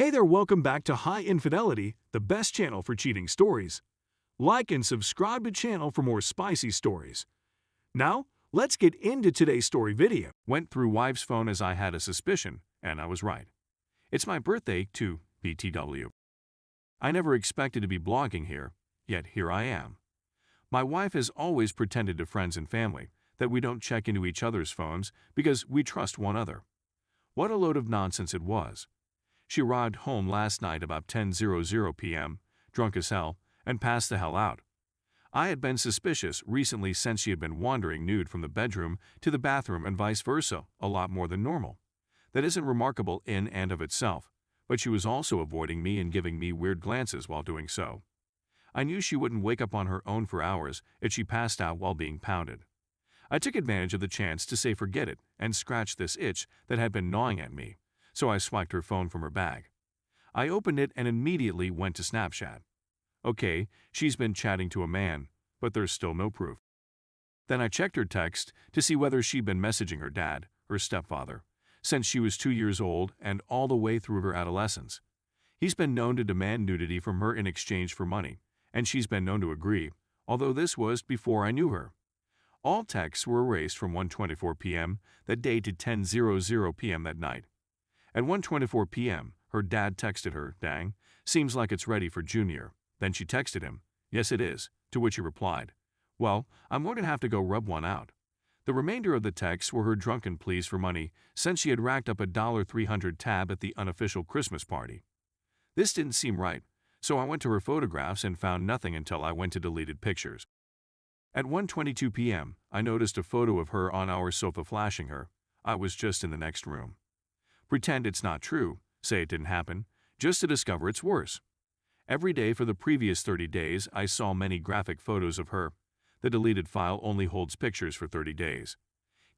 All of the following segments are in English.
Hey there, welcome back to High Infidelity, the best channel for cheating stories. Like and subscribe to channel for more spicy stories. Now, let's get into today's story video. Went through wife's phone as I had a suspicion, and I was right. It's my birthday too, BTW. I never expected to be blogging here, yet here I am. My wife has always pretended to friends and family that we don't check into each other's phones because we trust one another. What a load of nonsense it was. She arrived home last night about 10:00 p.m., drunk as hell, and passed the hell out. I had been suspicious recently since she had been wandering nude from the bedroom to the bathroom and vice versa, a lot more than normal. That isn't remarkable in and of itself, but she was also avoiding me and giving me weird glances while doing so. I knew she wouldn't wake up on her own for hours if she passed out while being pounded. I took advantage of the chance to say forget it and scratch this itch that had been gnawing at me, so I swiped her phone from her bag. I opened it and immediately went to Snapchat. Okay, she's been chatting to a man, but there's still no proof. Then I checked her text to see whether she'd been messaging her dad, her stepfather, since she was 2 years old and all the way through her adolescence. He's been known to demand nudity from her in exchange for money, and she's been known to agree, although this was before I knew her. All texts were erased from 1:24 p.m. that day to 10:00 p.m. that night. At 1:24 p.m., her dad texted her, "Dang, seems like it's ready for Junior." Then she texted him, "Yes it is," to which he replied, "Well, I'm going to have to go rub one out." The remainder of the texts were her drunken pleas for money since she had racked up a $300 tab at the unofficial Christmas party. This didn't seem right, so I went to her photographs and found nothing until I went to deleted pictures. At 1:22 p.m., I noticed a photo of her on our sofa flashing her. I was just in the next room. Pretend it's not true, say it didn't happen, just to discover it's worse. Every day for the previous 30 days, I saw many graphic photos of her. The deleted file only holds pictures for 30 days.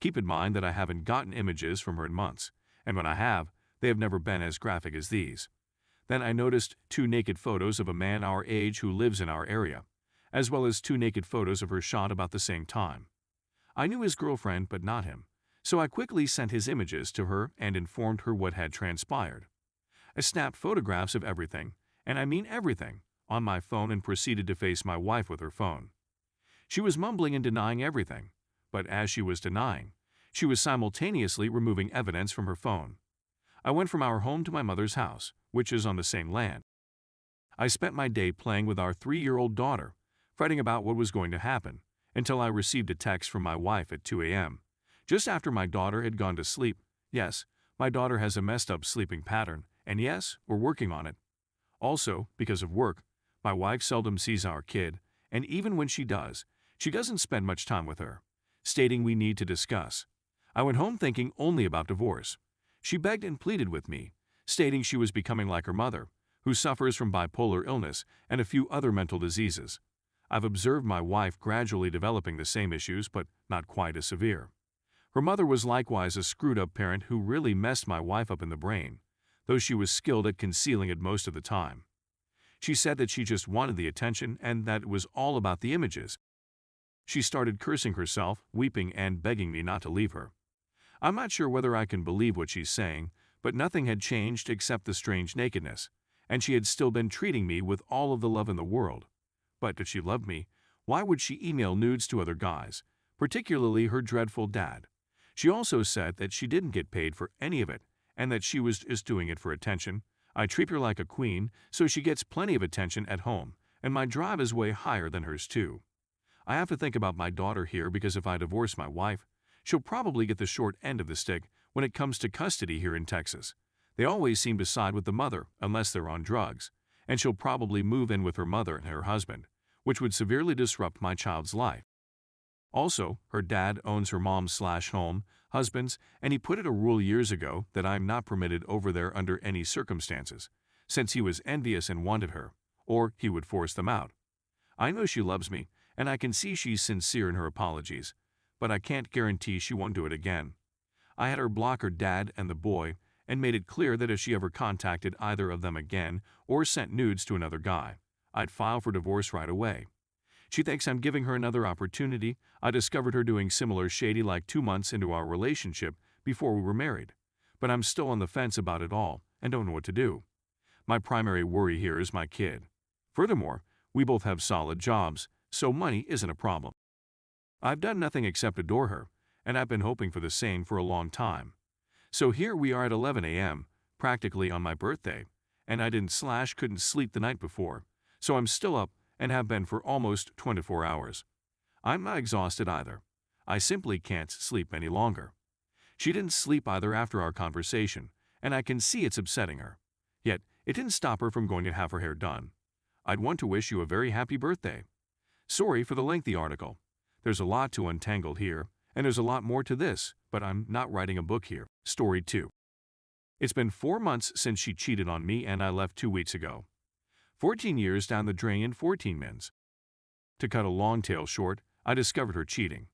Keep in mind that I haven't gotten images from her in months, and when I have, they have never been as graphic as these. Then I noticed 2 naked photos of a man our age who lives in our area, as well as 2 naked photos of her shot about the same time. I knew his girlfriend, but not him, so I quickly sent his images to her and informed her what had transpired. I snapped photographs of everything, and I mean everything, on my phone and proceeded to face my wife with her phone. She was mumbling and denying everything, but as she was denying, she was simultaneously removing evidence from her phone. I went from our home to my mother's house, which is on the same land. I spent my day playing with our 3-year-old daughter, fretting about what was going to happen, until I received a text from my wife at 2 a.m., just after my daughter had gone to sleep. Yes, my daughter has a messed up sleeping pattern, and yes, we're working on it. Also, because of work, my wife seldom sees our kid, and even when she does, she doesn't spend much time with her, stating we need to discuss. I went home thinking only about divorce. She begged and pleaded with me, stating she was becoming like her mother, who suffers from bipolar illness and a few other mental diseases. I've observed my wife gradually developing the same issues, but not quite as severe. Her mother was likewise a screwed-up parent who really messed my wife up in the brain, though she was skilled at concealing it most of the time. She said that she just wanted the attention and that it was all about the images. She started cursing herself, weeping, and begging me not to leave her. I'm not sure whether I can believe what she's saying, but nothing had changed except the strange nakedness, and she had still been treating me with all of the love in the world. But if she loved me, why would she email nudes to other guys, particularly her dreadful dad? She also said that she didn't get paid for any of it, and that she was just doing it for attention. I treat her like a queen, so she gets plenty of attention at home, and my drive is way higher than hers too. I have to think about my daughter here because if I divorce my wife, she'll probably get the short end of the stick when it comes to custody here in Texas. They always seem to side with the mother unless they're on drugs, and she'll probably move in with her mother and her husband, which would severely disrupt my child's life. Also, her dad owns her mom's/home, husband's, and he put it a rule years ago that I'm not permitted over there under any circumstances, since he was envious and wanted her, or he would force them out. I know she loves me, and I can see she's sincere in her apologies, but I can't guarantee she won't do it again. I had her block her dad and the boy, and made it clear that if she ever contacted either of them again or sent nudes to another guy, I'd file for divorce right away. She thinks I'm giving her another opportunity. I discovered her doing similar shady like 2 months into our relationship before we were married, but I'm still on the fence about it all and don't know what to do. My primary worry here is my kid. Furthermore, we both have solid jobs, so money isn't a problem. I've done nothing except adore her, and I've been hoping for the same for a long time. So here we are at 11 a.m., practically on my birthday, and I couldn't sleep the night before, so I'm still up and have been for almost 24 hours. I'm not exhausted either. I simply can't sleep any longer. She didn't sleep either after our conversation, and I can see it's upsetting her. Yet, it didn't stop her from going to have her hair done. I'd want to wish you a very happy birthday. Sorry for the lengthy article. There's a lot to untangle here, and there's a lot more to this, but I'm not writing a book here. Story 2. It's been 4 months since she cheated on me and I left 2 weeks ago. 14 years down the drain in 14 minutes. To cut a long tale short, I discovered her cheating.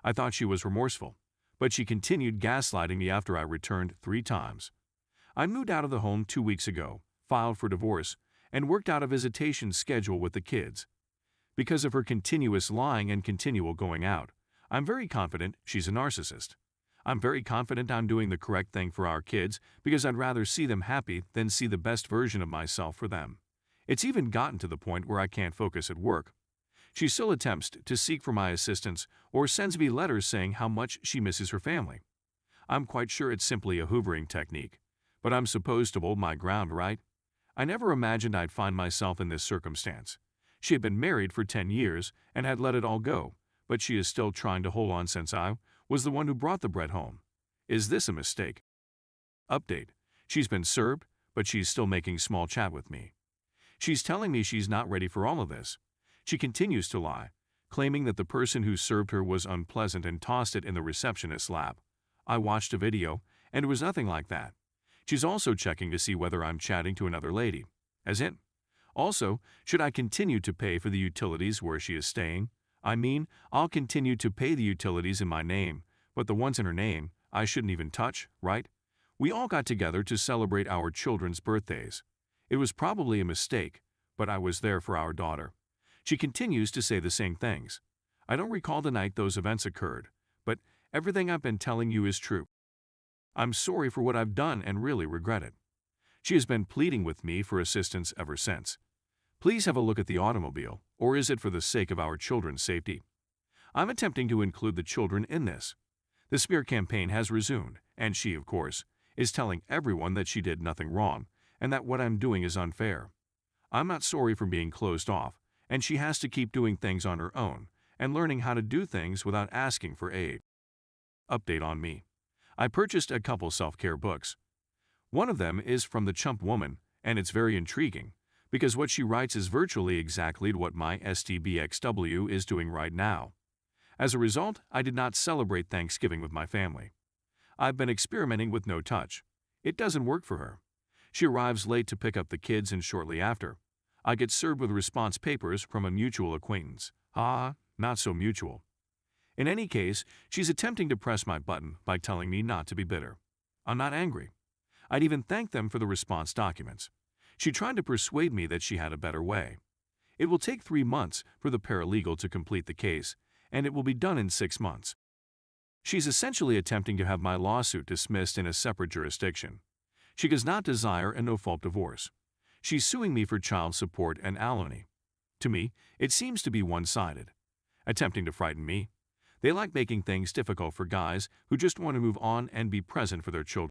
I thought she was remorseful, but she continued gaslighting me after I returned 3 times. I moved out of the home 2 weeks ago, filed for divorce, and worked out a visitation schedule with the kids. Because of her continuous lying and continual going out, I'm very confident she's a narcissist. I'm very confident I'm doing the correct thing for our kids because I'd rather see them happy than see the best version of myself for them. It's even gotten to the point where I can't focus at work. She still attempts to seek for my assistance or sends me letters saying how much she misses her family. I'm quite sure it's simply a hoovering technique, but I'm supposed to hold my ground, right? I never imagined I'd find myself in this circumstance. She had been married for 10 years and had let it all go, but she is still trying to hold on since I was the one who brought the bread home. Is this a mistake? Update. She's been served, but she's still making small chat with me. She's telling me she's not ready for all of this. She continues to lie, claiming that the person who served her was unpleasant and tossed it in the receptionist's lap. I watched a video, and it was nothing like that. She's also checking to see whether I'm chatting to another lady. As in, also, should I continue to pay for the utilities where she is staying? I mean, I'll continue to pay the utilities in my name, but the ones in her name, I shouldn't even touch, right? We all got together to celebrate our children's birthdays. It was probably a mistake, but I was there for our daughter. She continues to say the same things. I don't recall the night those events occurred, but everything I've been telling you is true. I'm sorry for what I've done and really regret it. She has been pleading with me for assistance ever since. Please have a look at the automobile, or is it for the sake of our children's safety? I'm attempting to include the children in this. The smear campaign has resumed, and she, of course, is telling everyone that she did nothing wrong and that what I'm doing is unfair. I'm not sorry for being closed off, and she has to keep doing things on her own and learning how to do things without asking for aid. Update on me. I purchased a couple self-care books. One of them is from the Chump Woman, and it's very intriguing, because what she writes is virtually exactly what my STBXW is doing right now. As a result, I did not celebrate Thanksgiving with my family. I've been experimenting with no touch. It doesn't work for her. She arrives late to pick up the kids, and shortly after, I get served with response papers from a mutual acquaintance. Not so mutual. In any case, she's attempting to press my button by telling me not to be bitter. I'm not angry. I'd even thank them for the response documents. She tried to persuade me that she had a better way. It will take 3 months for the paralegal to complete the case, and it will be done in 6 months. She's essentially attempting to have my lawsuit dismissed in a separate jurisdiction. She does not desire a no-fault divorce. She's suing me for child support and alimony. To me, it seems to be one-sided. Attempting to frighten me. They like making things difficult for guys who just want to move on and be present for their children.